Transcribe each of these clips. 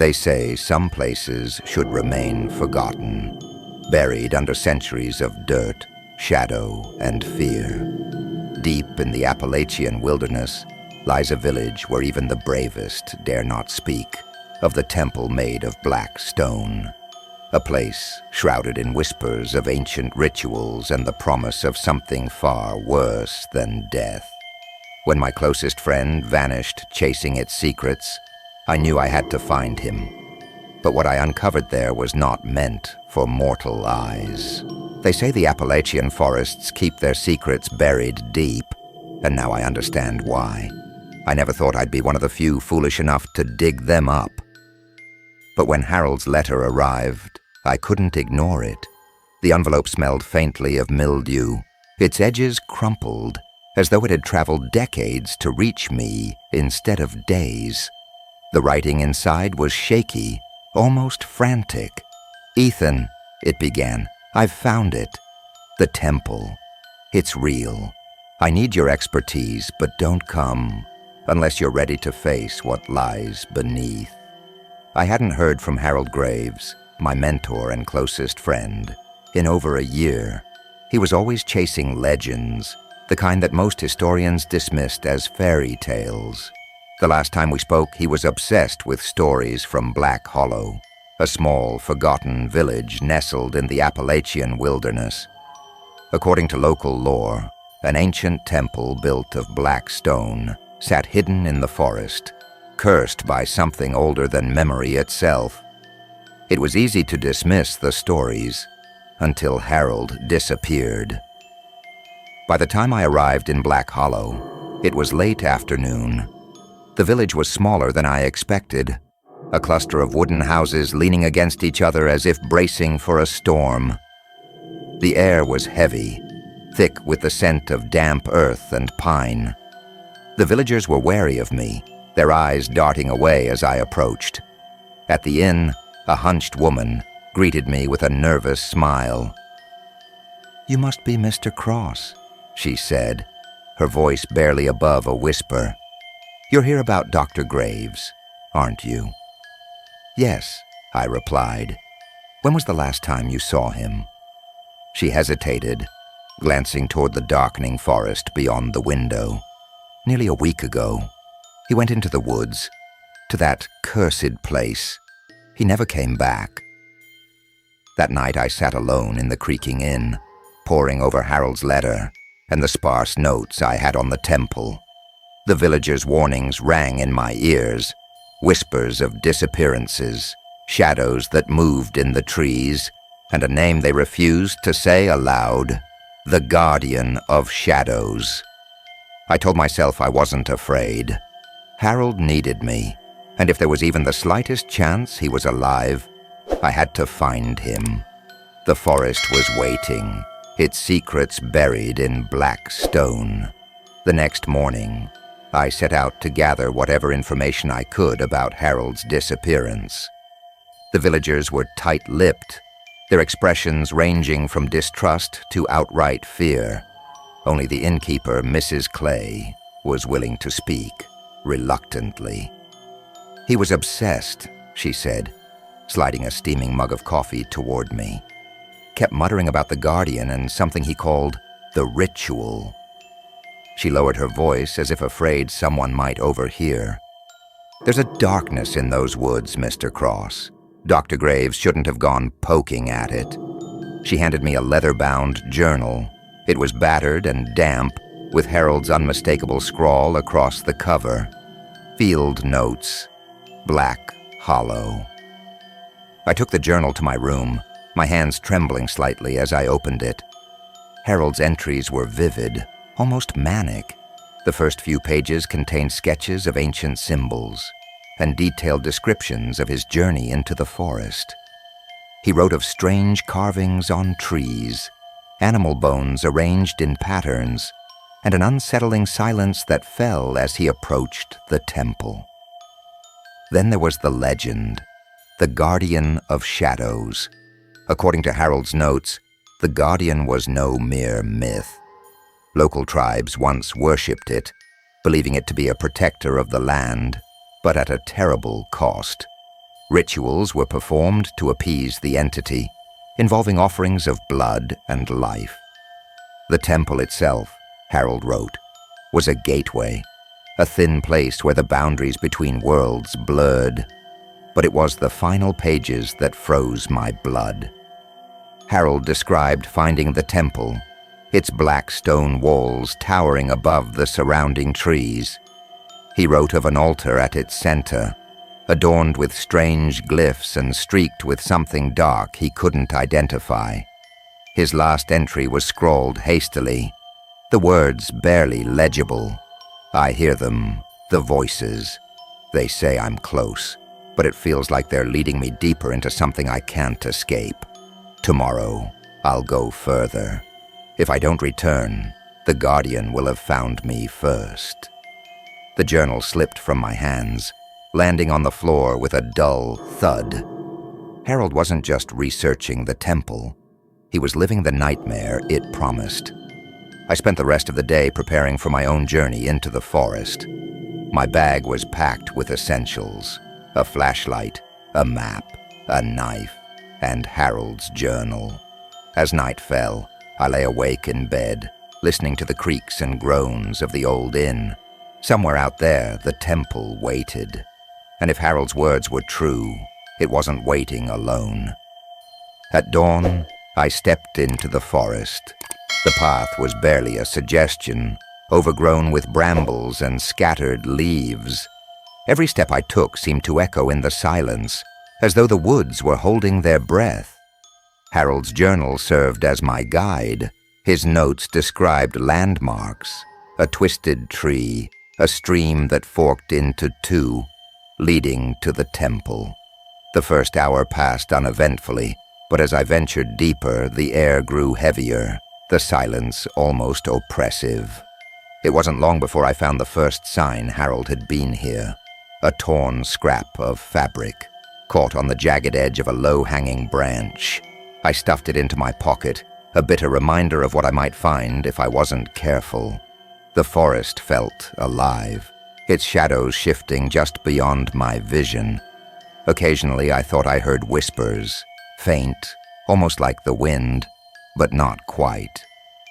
They say some places should remain forgotten, buried under centuries of dirt, shadow, and fear. Deep in the Appalachian wilderness lies a village where even the bravest dare not speak of the temple made of black stone, a place shrouded in whispers of ancient rituals and the promise of something far worse than death. When my closest friend vanished chasing its secrets, I knew I had to find him. But what I uncovered there was not meant for mortal eyes. They say the Appalachian forests keep their secrets buried deep, and now I understand why. I never thought I'd be one of the few foolish enough to dig them up. But when Harold's letter arrived, I couldn't ignore it. The envelope smelled faintly of mildew. Its edges crumpled, as though it had traveled decades to reach me instead of days. The writing inside was shaky, almost frantic. "Ethan," it began, "I've found it. The temple. It's real. I need your expertise, but don't come unless you're ready to face what lies beneath." I hadn't heard from Harold Graves, my mentor and closest friend, in over a year. He was always chasing legends, the kind that most historians dismissed as fairy tales. The last time we spoke, he was obsessed with stories from Black Hollow, a small, forgotten village nestled in the Appalachian wilderness. According to local lore, an ancient temple built of black stone sat hidden in the forest, cursed by something older than memory itself. It was easy to dismiss the stories until Harold disappeared. By the time I arrived in Black Hollow, it was late afternoon. The village was smaller than I expected, a cluster of wooden houses leaning against each other as if bracing for a storm. The air was heavy, thick with the scent of damp earth and pine. The villagers were wary of me, their eyes darting away as I approached. At the inn, a hunched woman greeted me with a nervous smile. "You must be Mr. Cross," she said, her voice barely above a whisper. "You're here about Dr. Graves, aren't you?" "Yes," I replied. "When was the last time you saw him?" She hesitated, glancing toward the darkening forest beyond the window. "Nearly a week ago. He went into the woods, to that cursed place. He never came back." That night I sat alone in the creaking inn, poring over Harold's letter and the sparse notes I had on the temple. The villagers' warnings rang in my ears, whispers of disappearances, shadows that moved in the trees, and a name they refused to say aloud: the Guardian of Shadows. I told myself I wasn't afraid. Harold needed me, and if there was even the slightest chance he was alive, I had to find him. The forest was waiting, its secrets buried in black stone. The next morning, I set out to gather whatever information I could about Harold's disappearance. The villagers were tight-lipped, their expressions ranging from distrust to outright fear. Only the innkeeper, Mrs. Clay, was willing to speak, reluctantly. "He was obsessed," she said, sliding a steaming mug of coffee toward me. "Kept muttering about the Guardian and something he called the ritual." She lowered her voice as if afraid someone might overhear. "There's a darkness in those woods, Mr. Cross. Dr. Graves shouldn't have gone poking at it." She handed me a leather-bound journal. It was battered and damp, with Harold's unmistakable scrawl across the cover. "Field notes. Black Hollow." I took the journal to my room, my hands trembling slightly as I opened it. Harold's entries were vivid, almost manic. The first few pages contained sketches of ancient symbols and detailed descriptions of his journey into the forest. He wrote of strange carvings on trees, animal bones arranged in patterns, and an unsettling silence that fell as he approached the temple. Then there was the legend, the Guardian of Shadows. According to Harold's notes, the Guardian was no mere myth. Local tribes once worshipped it, believing it to be a protector of the land, but at a terrible cost. Rituals were performed to appease the entity, involving offerings of blood and life. The temple itself, Harold wrote, was a gateway, a thin place where the boundaries between worlds blurred, but it was the final pages that froze my blood. Harold described finding the temple, its black stone walls towering above the surrounding trees. He wrote of an altar at its center, adorned with strange glyphs and streaked with something dark he couldn't identify. His last entry was scrawled hastily, the words barely legible. I hear them, the voices. They say I'm close, but it feels like they're leading me deeper into something I can't escape. Tomorrow, I'll go further. If I don't return, the Guardian will have found me first. The journal slipped from my hands, landing on the floor with a dull thud. Harold wasn't just researching the temple. He was living the nightmare it promised. I spent the rest of the day preparing for my own journey into the forest. My bag was packed with essentials: a flashlight, a map, a knife, and Harold's journal. As night fell, I lay awake in bed, listening to the creaks and groans of the old inn. Somewhere out there, the temple waited. And if Harold's words were true, it wasn't waiting alone. At dawn, I stepped into the forest. The path was barely a suggestion, overgrown with brambles and scattered leaves. Every step I took seemed to echo in the silence, as though the woods were holding their breath. Harold's journal served as my guide. His notes described landmarks: a twisted tree, a stream that forked into two, leading to the temple. The first hour passed uneventfully, but as I ventured deeper, the air grew heavier, the silence almost oppressive. It wasn't long before I found the first sign Harold had been here: a torn scrap of fabric, caught on the jagged edge of a low-hanging branch. I stuffed it into my pocket, a bitter reminder of what I might find if I wasn't careful. The forest felt alive, its shadows shifting just beyond my vision. Occasionally I thought I heard whispers, faint, almost like the wind, but not quite.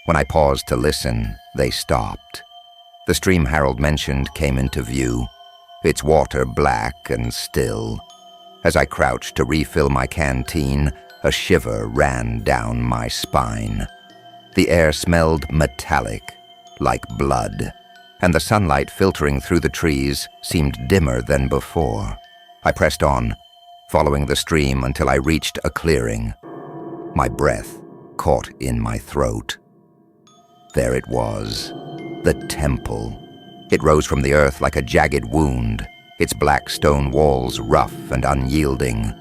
When I paused to listen, they stopped. The stream Harold mentioned came into view, its water black and still. As I crouched to refill my canteen, a shiver ran down my spine. The air smelled metallic, like blood, and the sunlight filtering through the trees seemed dimmer than before. I pressed on, following the stream until I reached a clearing. My breath caught in my throat. There it was, the temple. It rose from the earth like a jagged wound, its black stone walls rough and unyielding.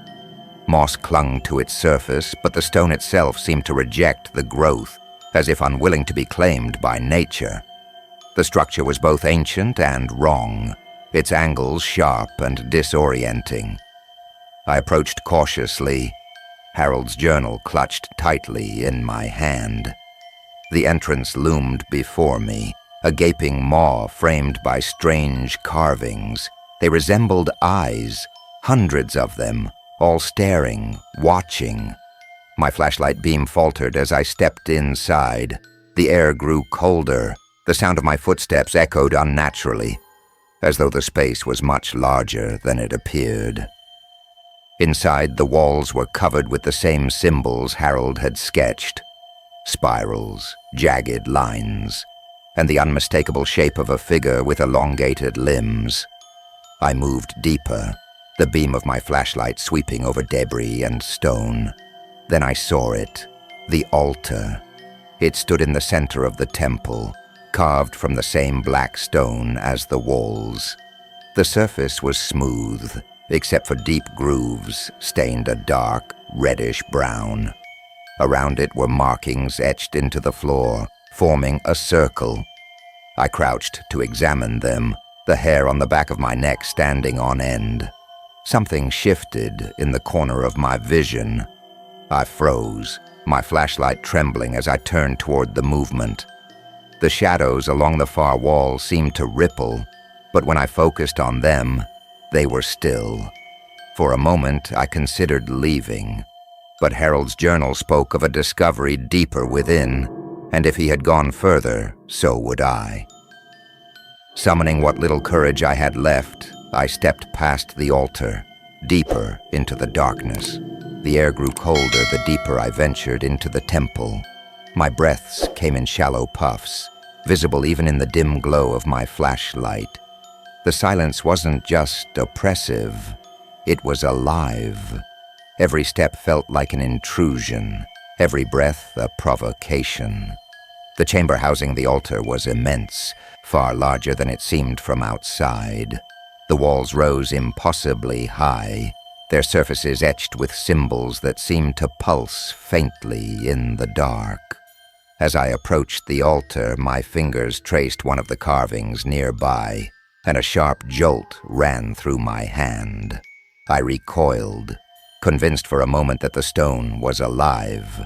Moss clung to its surface, but the stone itself seemed to reject the growth, as if unwilling to be claimed by nature. The structure was both ancient and wrong, its angles sharp and disorienting. I approached cautiously, Harold's journal clutched tightly in my hand. The entrance loomed before me, a gaping maw framed by strange carvings. They resembled eyes, hundreds of them, all staring, watching. My flashlight beam faltered as I stepped inside. The air grew colder. The sound of my footsteps echoed unnaturally, as though the space was much larger than it appeared. Inside, the walls were covered with the same symbols Harold had sketched: spirals, jagged lines, and the unmistakable shape of a figure with elongated limbs. I moved deeper, the beam of my flashlight sweeping over debris and stone. Then I saw it, the altar. It stood in the center of the temple, carved from the same black stone as the walls. The surface was smooth, except for deep grooves stained a dark, reddish-brown. Around it were markings etched into the floor, forming a circle. I crouched to examine them, the hair on the back of my neck standing on end. Something shifted in the corner of my vision. I froze, my flashlight trembling as I turned toward the movement. The shadows along the far wall seemed to ripple, but when I focused on them, they were still. For a moment, I considered leaving, but Harold's journal spoke of a discovery deeper within, and if he had gone further, so would I. Summoning what little courage I had left, I stepped past the altar, deeper into the darkness. The air grew colder the deeper I ventured into the temple. My breaths came in shallow puffs, visible even in the dim glow of my flashlight. The silence wasn't just oppressive, it was alive. Every step felt like an intrusion, every breath a provocation. The chamber housing the altar was immense, far larger than it seemed from outside. The walls rose impossibly high, their surfaces etched with symbols that seemed to pulse faintly in the dark. As I approached the altar, my fingers traced one of the carvings nearby, and a sharp jolt ran through my hand. I recoiled, convinced for a moment that the stone was alive.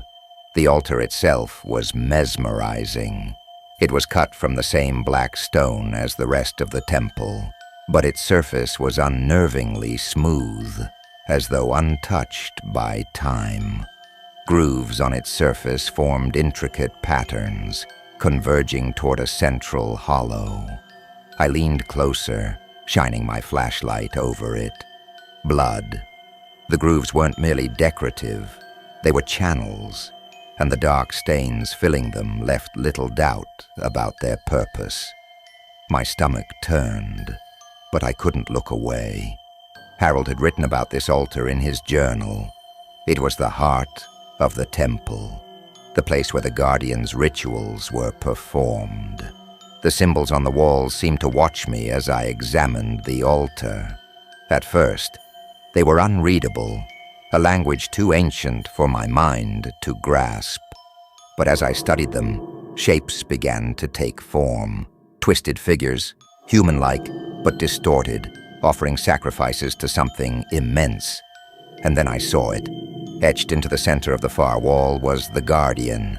The altar itself was mesmerizing. It was cut from the same black stone as the rest of the temple, but its surface was unnervingly smooth, as though untouched by time. Grooves on its surface formed intricate patterns, converging toward a central hollow. I leaned closer, shining my flashlight over it. Blood. The grooves weren't merely decorative, they were channels, and the dark stains filling them left little doubt about their purpose. My stomach turned, but I couldn't look away. Harold had written about this altar in his journal. It was the heart of the temple, the place where the guardian's rituals were performed. The symbols on the walls seemed to watch me as I examined the altar. At first, they were unreadable, a language too ancient for my mind to grasp. But as I studied them, shapes began to take form. Twisted figures, human-like but distorted, offering sacrifices to something immense. And then I saw it. Etched into the center of the far wall was the Guardian.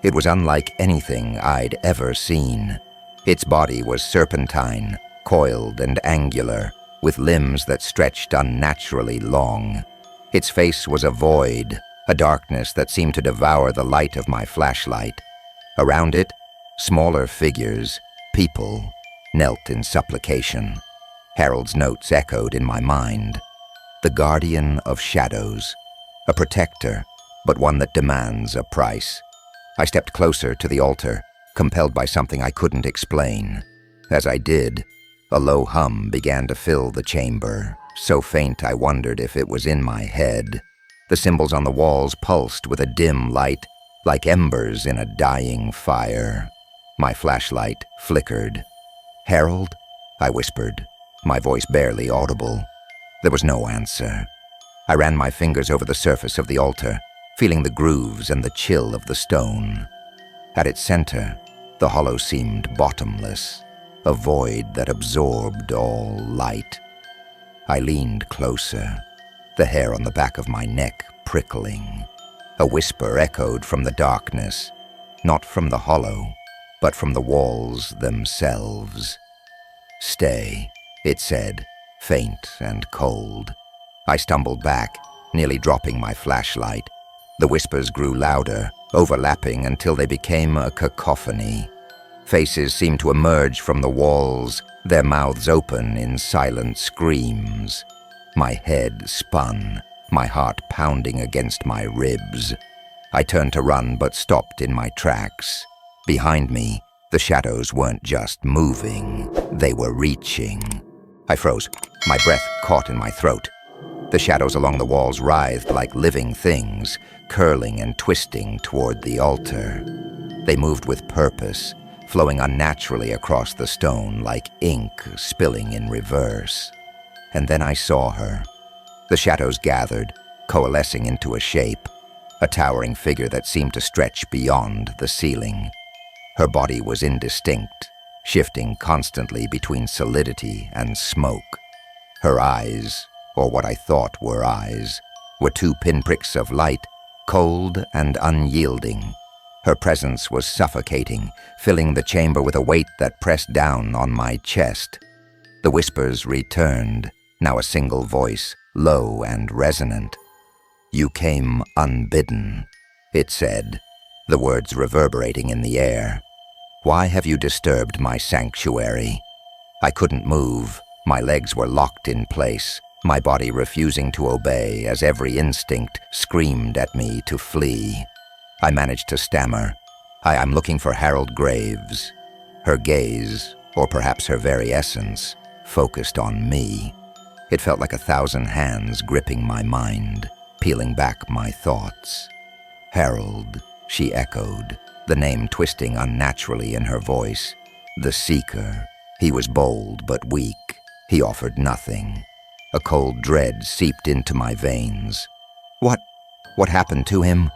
It was unlike anything I'd ever seen. Its body was serpentine, coiled and angular, with limbs that stretched unnaturally long. Its face was a void, a darkness that seemed to devour the light of my flashlight. Around it, smaller figures, people, knelt in supplication. Harold's notes echoed in my mind. The Guardian of Shadows, a protector, but one that demands a price. I stepped closer to the altar, compelled by something I couldn't explain. As I did, a low hum began to fill the chamber, so faint I wondered if it was in my head. The symbols on the walls pulsed with a dim light, like embers in a dying fire. My flashlight flickered. "Harold?" I whispered, my voice barely audible. There was no answer. I ran my fingers over the surface of the altar, feeling the grooves and the chill of the stone. At its center, the hollow seemed bottomless, a void that absorbed all light. I leaned closer, the hair on the back of my neck prickling. A whisper echoed from the darkness, not from the hollow, but from the walls themselves. "Stay," it said, faint and cold. I stumbled back, nearly dropping my flashlight. The whispers grew louder, overlapping until they became a cacophony. Faces seemed to emerge from the walls, their mouths open in silent screams. My head spun, my heart pounding against my ribs. I turned to run but stopped in my tracks. Behind me, the shadows weren't just moving, they were reaching. I froze, my breath caught in my throat. The shadows along the walls writhed like living things, curling and twisting toward the altar. They moved with purpose, flowing unnaturally across the stone like ink spilling in reverse. And then I saw her. The shadows gathered, coalescing into a shape, a towering figure that seemed to stretch beyond the ceiling. Her body was indistinct, shifting constantly between solidity and smoke. Her eyes, or what I thought were eyes, were two pinpricks of light, cold and unyielding. Her presence was suffocating, filling the chamber with a weight that pressed down on my chest. The whispers returned, now a single voice, low and resonant. "You came unbidden," it said, the words reverberating in the air. "Why have you disturbed my sanctuary?" I couldn't move. My legs were locked in place, my body refusing to obey as every instinct screamed at me to flee. I managed to stammer, I'm looking for Harold Graves." Her gaze, or perhaps her very essence, focused on me. It felt like 1,000 hands gripping my mind, peeling back my thoughts. "Harold," she echoed, the name twisting unnaturally in her voice. "The Seeker. He was bold but weak. He offered nothing." A cold dread seeped into my veins. What happened to him?"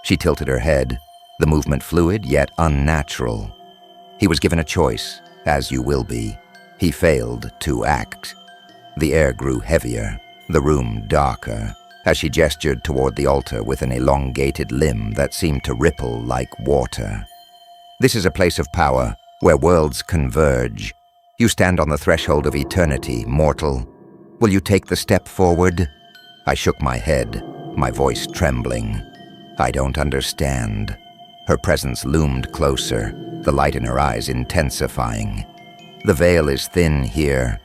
She tilted her head, the movement fluid yet unnatural. "He was given a choice, as you will be. He failed to act." The air grew heavier, the room darker, as she gestured toward the altar with an elongated limb that seemed to ripple like water. "This is a place of power, where worlds converge. You stand on the threshold of eternity, mortal. Will you take the step forward?" I shook my head, my voice trembling. "I don't understand." Her presence loomed closer, the light in her eyes intensifying. "The veil is thin here.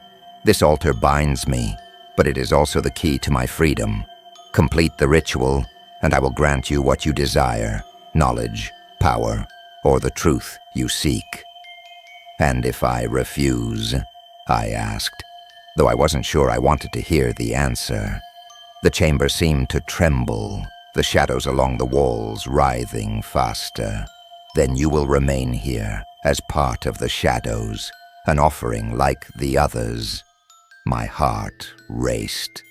This altar binds me, but it is also the key to my freedom. Complete the ritual, and I will grant you what you desire, knowledge, power, or the truth you seek." "And if I refuse?" I asked, though I wasn't sure I wanted to hear the answer. The chamber seemed to tremble, the shadows along the walls writhing faster. "Then you will remain here as part of the shadows, an offering like the others." My heart raced.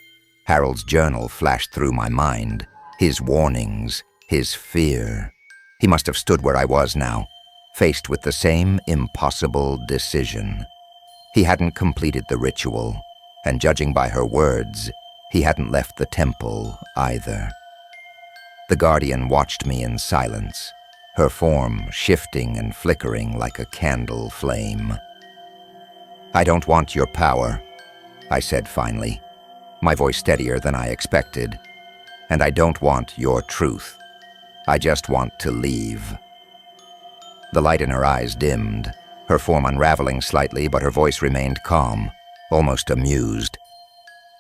Harold's journal flashed through my mind, his warnings, his fear. He must have stood where I was now, faced with the same impossible decision. He hadn't completed the ritual, and judging by her words, he hadn't left the temple either. The guardian watched me in silence, her form shifting and flickering like a candle flame. "I don't want your power," I said finally, my voice steadier than I expected. "And I don't want your truth. I just want to leave." The light in her eyes dimmed, her form unraveling slightly, but her voice remained calm, almost amused.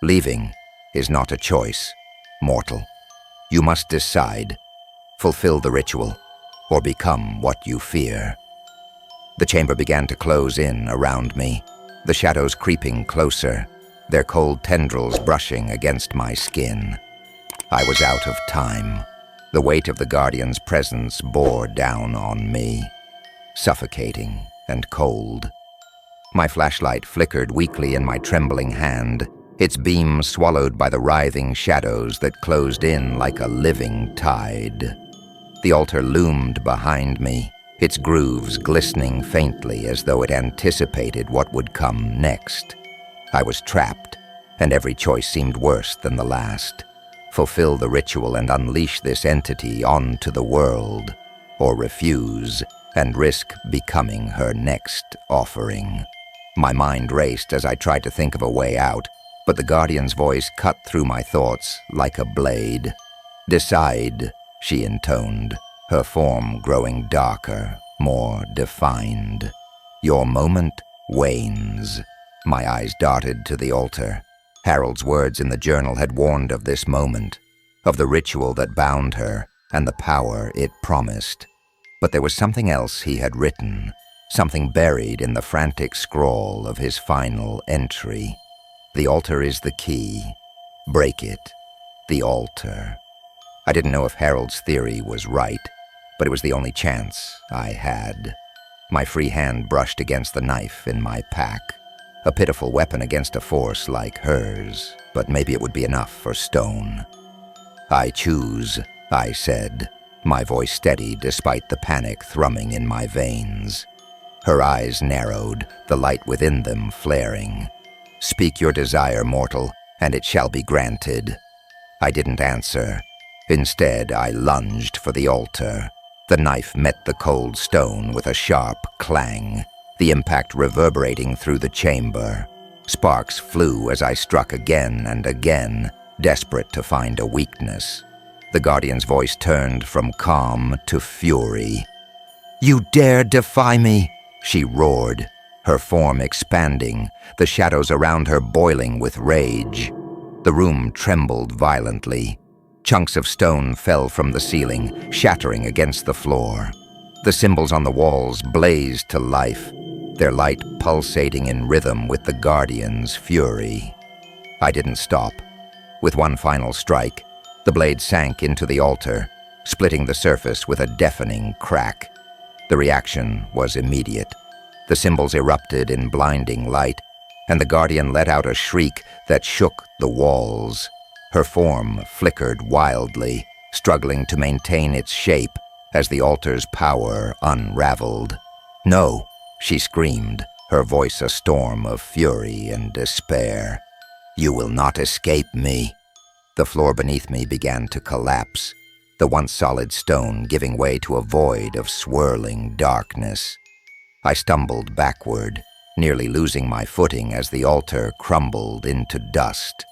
"Leaving is not a choice, mortal. You must decide. Fulfill the ritual, or become what you fear." The chamber began to close in around me, the shadows creeping closer, their cold tendrils brushing against my skin. I was out of time. The weight of the guardian's presence bore down on me, suffocating and cold. My flashlight flickered weakly in my trembling hand, its beam swallowed by the writhing shadows that closed in like a living tide. The altar loomed behind me, its grooves glistening faintly as though it anticipated what would come next. I was trapped, and every choice seemed worse than the last. Fulfill the ritual and unleash this entity onto the world, or refuse and risk becoming her next offering. My mind raced as I tried to think of a way out, but the guardian's voice cut through my thoughts like a blade. "Decide," she intoned, her form growing darker, more defined. "Your moment wanes." My eyes darted to the altar. Harold's words in the journal had warned of this moment, of the ritual that bound her and the power it promised. But there was something else he had written, something buried in the frantic scrawl of his final entry. "The altar is the key. Break it. The altar." I didn't know if Harold's theory was right, but it was the only chance I had. My free hand brushed against the knife in my pack, a pitiful weapon against a force like hers, but maybe it would be enough for stone. "I choose," I said, my voice steady despite the panic thrumming in my veins. Her eyes narrowed, the light within them flaring. "Speak your desire, mortal, and it shall be granted." I didn't answer. Instead, I lunged for the altar. The knife met the cold stone with a sharp clang, the impact reverberating through the chamber. Sparks flew as I struck again and again, desperate to find a weakness. The Guardian's voice turned from calm to fury. "You dare defy me!" she roared, her form expanding, the shadows around her boiling with rage. The room trembled violently. Chunks of stone fell from the ceiling, shattering against the floor. The symbols on the walls blazed to life, their light pulsating in rhythm with the Guardian's fury. I didn't stop. With one final strike, the blade sank into the altar, splitting the surface with a deafening crack. The reaction was immediate. The symbols erupted in blinding light, and the Guardian let out a shriek that shook the walls. Her form flickered wildly, struggling to maintain its shape as the altar's power unraveled. "No!" she screamed, her voice a storm of fury and despair. "You will not escape me." The floor beneath me began to collapse, the once solid stone giving way to a void of swirling darkness. I stumbled backward, nearly losing my footing as the altar crumbled into dust.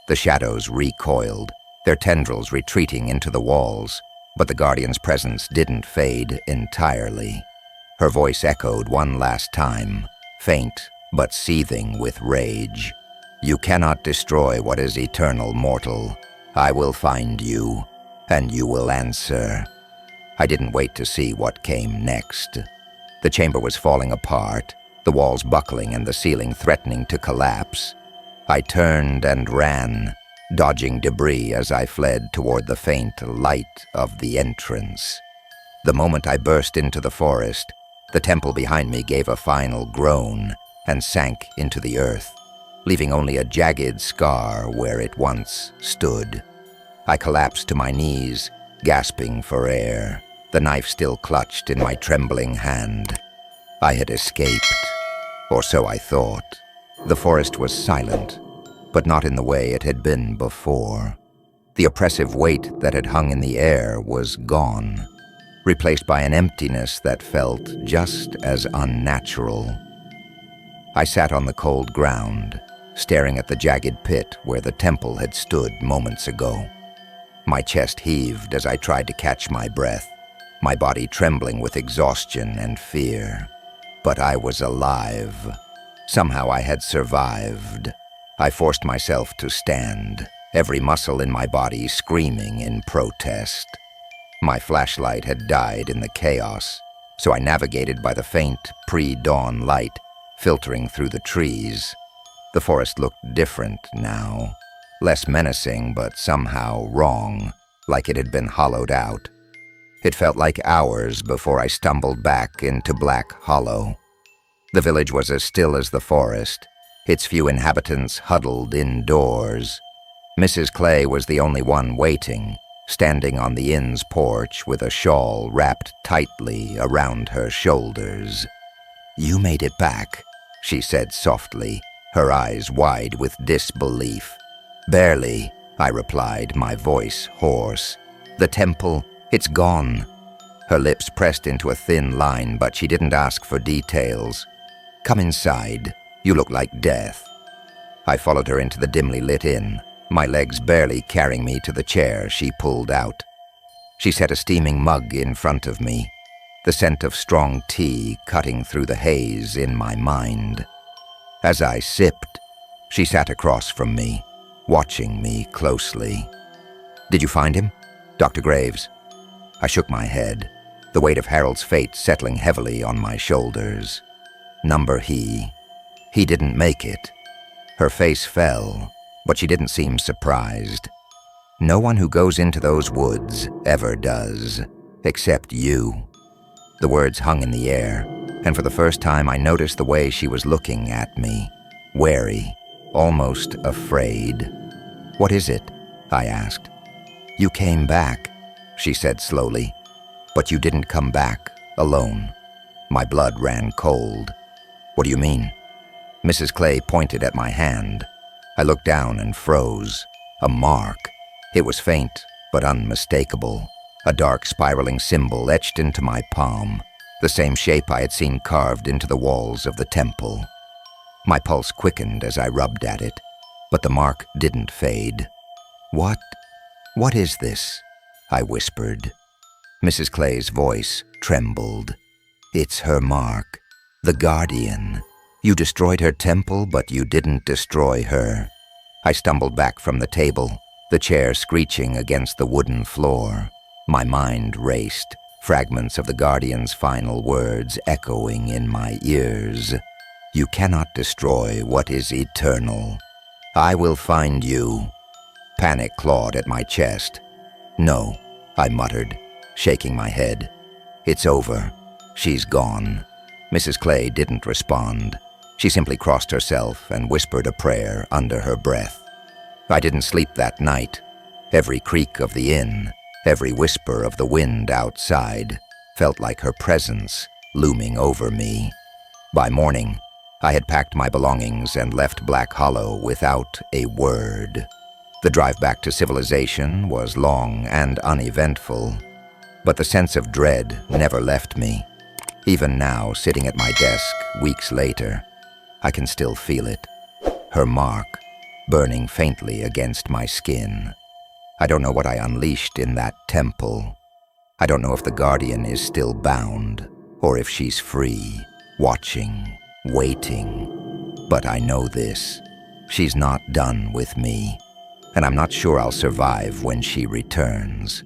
The shadows recoiled, their tendrils retreating into the walls, but the Guardian's presence didn't fade entirely. Her voice echoed one last time, faint but seething with rage. "You cannot destroy what is eternal, mortal. I will find you, and you will answer." I didn't wait to see what came next. The chamber was falling apart, the walls buckling and the ceiling threatening to collapse. I turned and ran, dodging debris as I fled toward the faint light of the entrance. The moment I burst into the forest, the temple behind me gave a final groan and sank into the earth, leaving only a jagged scar where it once stood. I collapsed to my knees, gasping for air, the knife still clutched in my trembling hand. I had escaped, or so I thought. The forest was silent, but not in the way it had been before. The oppressive weight that had hung in the air was gone, replaced by an emptiness that felt just as unnatural. I sat on the cold ground, staring at the jagged pit where the temple had stood moments ago. My chest heaved as I tried to catch my breath, my body trembling with exhaustion and fear. But I was alive. Somehow I had survived. I forced myself to stand, every muscle in my body screaming in protest. My flashlight had died in the chaos, so I navigated by the faint pre-dawn light filtering through the trees. The forest looked different now, less menacing but somehow wrong, like it had been hollowed out. It felt like hours before I stumbled back into Black Hollow. The village was as still as the forest, its few inhabitants huddled indoors. Mrs. Clay was the only one waiting, standing on the inn's porch with a shawl wrapped tightly around her shoulders. "You made it back," she said softly, her eyes wide with disbelief. "Barely," I replied, my voice hoarse. "The temple, it's gone." Her lips pressed into a thin line, but she didn't ask for details. "Come inside. You look like death." I followed her into the dimly lit inn, my legs barely carrying me to the chair she pulled out. She set a steaming mug in front of me, the scent of strong tea cutting through the haze in my mind. As I sipped, she sat across from me, watching me closely. "Did you find him? Dr. Graves?" I shook my head, the weight of Harold's fate settling heavily on my shoulders. Number he didn't make it. Her face fell, but she didn't seem surprised. "No one who goes into those woods ever does, except you." The words hung in the air, and for the first time I noticed the way she was looking at me, wary, almost afraid. "What is it?" I asked. "You came back," she said slowly, "but you didn't come back alone." My blood ran cold. "What do you mean?" Mrs. Clay pointed at my hand. I looked down and froze. A mark. It was faint, but unmistakable. A dark spiraling symbol etched into my palm, the same shape I had seen carved into the walls of the temple. My pulse quickened as I rubbed at it, but the mark didn't fade. What is this?" I whispered. Mrs. Clay's voice trembled. "It's her mark, the guardian. You destroyed her temple, but you didn't destroy her." I stumbled back from the table, the chair screeching against the wooden floor. My mind raced, fragments of the guardian's final words echoing in my ears. "You cannot destroy what is eternal. I will find you." Panic clawed at my chest. "No," I muttered, shaking my head. "It's over. She's gone." Mrs. Clay didn't respond. She simply crossed herself and whispered a prayer under her breath. I didn't sleep that night. Every creak of the inn, every whisper of the wind outside felt like her presence looming over me. By morning, I had packed my belongings and left Black Hollow without a word. The drive back to civilization was long and uneventful, but the sense of dread never left me. Even now, sitting at my desk weeks later, I can still feel it. Her mark, burning faintly against my skin. I don't know what I unleashed in that temple. I don't know if the guardian is still bound, or if she's free, watching, waiting. But I know this. She's not done with me, and I'm not sure I'll survive when she returns.